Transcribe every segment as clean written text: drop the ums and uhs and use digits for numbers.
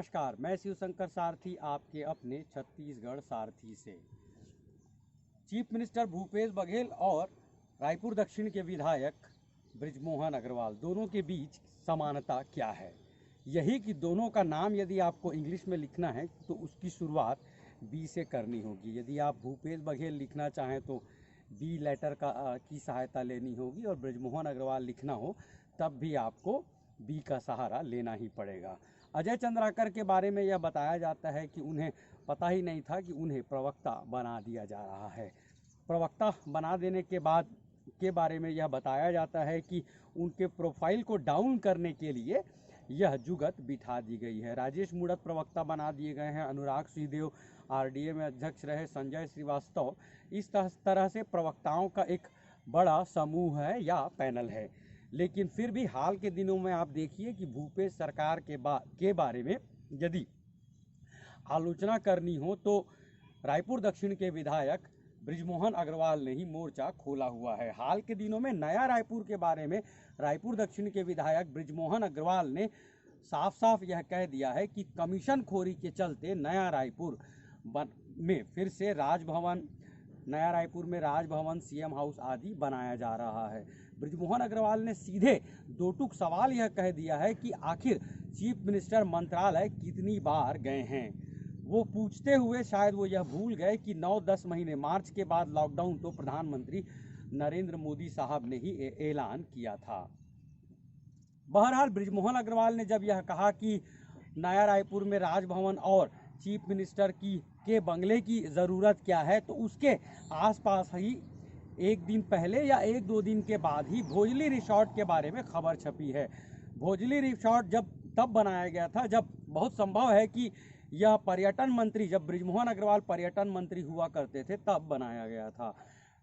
नमस्कार, मैं शिवशंकर सारथी आपके अपने छत्तीसगढ़ सारथी से। चीफ मिनिस्टर भूपेश बघेल और रायपुर दक्षिण के विधायक बृजमोहन अग्रवाल दोनों के बीच समानता क्या है? यही कि दोनों का नाम यदि आपको इंग्लिश में लिखना है तो उसकी शुरुआत बी से करनी होगी। यदि आप भूपेश बघेल लिखना चाहें तो बी लेटर की सहायता लेनी होगी, और बृजमोहन अग्रवाल लिखना हो तब भी आपको बी का सहारा लेना ही पड़ेगा। अजय चंद्राकर के बारे में यह बताया जाता है कि उन्हें पता ही नहीं था कि उन्हें प्रवक्ता बना दिया जा रहा है। प्रवक्ता बना देने के बाद के बारे में यह बताया जाता है कि उनके प्रोफाइल को डाउन करने के लिए यह जुगत बिठा दी गई है। राजेश मूणत प्रवक्ता बना दिए गए हैं, अनुराग सिंहदेव आरडीए में अध्यक्ष रहे, संजय श्रीवास्तव। इस तरह से प्रवक्ताओं का एक बड़ा समूह है या पैनल है। लेकिन फिर भी हाल के दिनों में आप देखिए कि भूपेश सरकार के बारे में यदि आलोचना करनी हो तो रायपुर दक्षिण के विधायक बृजमोहन अग्रवाल ने ही मोर्चा खोला हुआ है। हाल के दिनों में नया रायपुर के बारे में रायपुर दक्षिण के विधायक बृजमोहन अग्रवाल ने साफ साफ यह कह दिया है कि कमीशन खोरी के चलते नया रायपुर में फिर से राजभवन, नया रायपुर में राजभवन, सीएम हाउस आदि बनाया जा रहा है। बृजमोहन अग्रवाल ने सीधे दो टूक सवाल यह कह दिया है कि आखिर चीफ मिनिस्टर मंत्रालय कितनी बार गए हैं। वो पूछते हुए शायद वो यह भूल गए कि 9-10 महीने मार्च के बाद लॉकडाउन तो प्रधानमंत्री नरेंद्र मोदी साहब ने ही ऐलान किया था। बहरहाल बृजमोहन अग्रवाल ने जब यह कहा कि नया रायपुर में राजभवन और चीफ मिनिस्टर के बंगले की ज़रूरत क्या है, तो उसके आसपास ही एक दिन पहले या 1-2 दिन के बाद ही भोजली रिसोर्ट के बारे में खबर छपी है। भोजली रिसोर्ट तब बनाया गया था जब बहुत संभव है कि यह पर्यटन मंत्री, जब बृजमोहन अग्रवाल पर्यटन मंत्री हुआ करते थे तब बनाया गया था।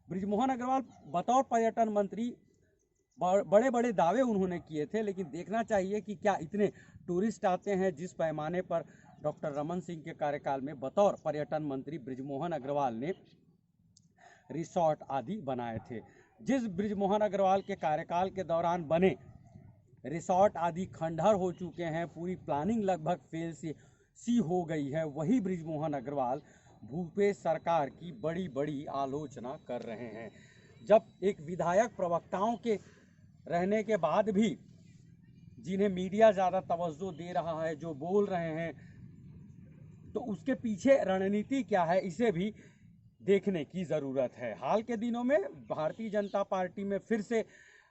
बृजमोहन अग्रवाल बतौर पर्यटन मंत्री बड़े बड़े दावे उन्होंने किए थे, लेकिन देखना चाहिए कि क्या इतने टूरिस्ट आते हैं जिस पैमाने पर डॉक्टर रमन सिंह के कार्यकाल में बतौर पर्यटन मंत्री बृजमोहन अग्रवाल ने रिसोर्ट आदि बनाए थे। जिस बृजमोहन अग्रवाल के कार्यकाल के दौरान बने रिसोर्ट आदि खंडहर हो चुके हैं, पूरी प्लानिंग लगभग फेल सी हो गई है, वही बृजमोहन अग्रवाल भूपेश सरकार की बड़ी बड़ी आलोचना कर रहे हैं। जब एक विधायक प्रवक्ताओं के रहने के बाद भी जिन्हें मीडिया ज़्यादा तवज्जो दे रहा है, जो बोल रहे हैं, तो उसके पीछे रणनीति क्या है, इसे भी देखने की ज़रूरत है। हाल के दिनों में भारतीय जनता पार्टी में फिर से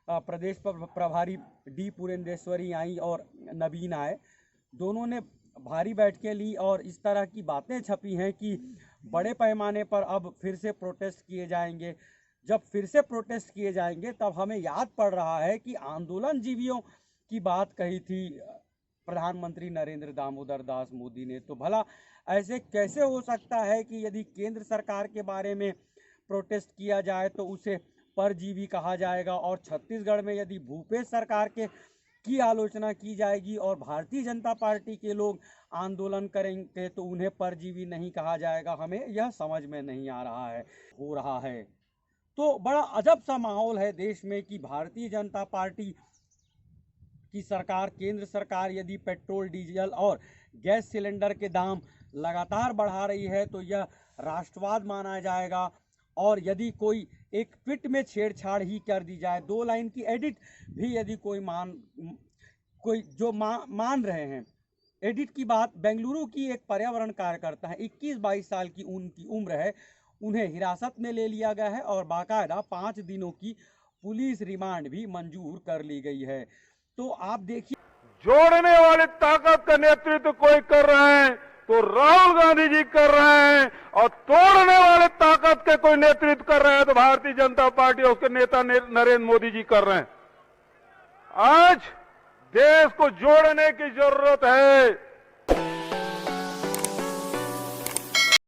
प्रदेश प्रभारी डी पुरेंदेश्वरी आई और नवीन आए, दोनों ने भारी बैठकें ली और इस तरह की बातें छपी हैं कि बड़े पैमाने पर अब फिर से प्रोटेस्ट किए जाएंगे। जब फिर से प्रोटेस्ट किए जाएंगे तब हमें याद पड़ रहा है कि आंदोलन जीवियों की बात कही थी प्रधानमंत्री नरेंद्र दामोदर दास मोदी ने। तो भला ऐसे कैसे हो सकता है कि यदि केंद्र सरकार के बारे में प्रोटेस्ट किया जाए तो उसे परजीवी कहा जाएगा, और छत्तीसगढ़ में यदि भूपेश सरकार की आलोचना की जाएगी और भारतीय जनता पार्टी के लोग आंदोलन करेंगे तो उन्हें परजीवी नहीं कहा जाएगा। हमें यह समझ में नहीं आ रहा है, हो रहा है। तो बड़ा अजब सा माहौल है देश में कि भारतीय जनता पार्टी की सरकार, केंद्र सरकार यदि पेट्रोल, डीजल और गैस सिलेंडर के दाम लगातार बढ़ा रही है तो यह राष्ट्रवाद माना जाएगा, और यदि कोई एक ट्वीट में छेड़छाड़ ही कर दी जाए, 2 लाइन की एडिट भी यदि कोई मान रहे हैं, एडिट की बात, बेंगलुरु की एक पर्यावरण कार्यकर्ता है, 21-22 साल की उनकी उम्र है, उन्हें हिरासत में ले लिया गया है और बाकायदा 5 दिनों की पुलिस रिमांड भी मंजूर कर ली गई है। तो आप देखिए, जोड़ने वाले ताकत का नेतृत्व कोई कर रहा है तो राहुल गांधी जी कर रहे हैं, और तोड़ने वाले ताकत के कोई नेतृत्व कर रहे हैं तो भारतीय जनता पार्टी और उसके नेता नरेंद्र मोदी जी कर रहे हैं। आज देश को जोड़ने की जरूरत है।